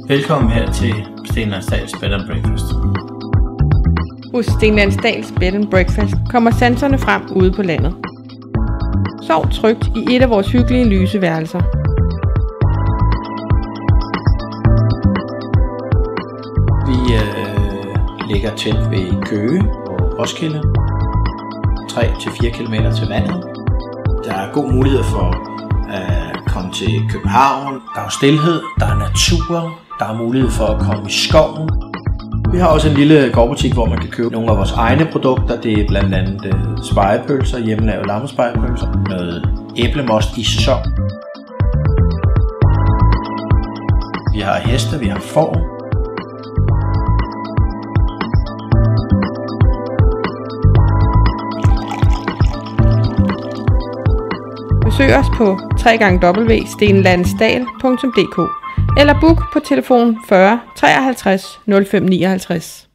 Velkommen her til Steen Landsdals Bed and Breakfast. Hos Steen Landsdals Bed and Breakfast kommer sanserne frem ude på landet. Sov trygt i et af vores hyggelige lyseværelser. Vi ligger tæt ved Køge og Roskilde. 3-4 km til vandet. Der er god mulighed for at komme til København. Der er stilhed, der er natur, der er mulighed for at komme i skoven. Vi har også en lille gårdbutik, hvor man kan købe nogle af vores egne produkter. Det er blandt andet spegepølser, hjemmelavede lammespegepølser, noget æblemost i sæson. Vi har heste, vi har får. Besøg os på www.stenlandsdal.dk eller book på telefon 40 53 05 59.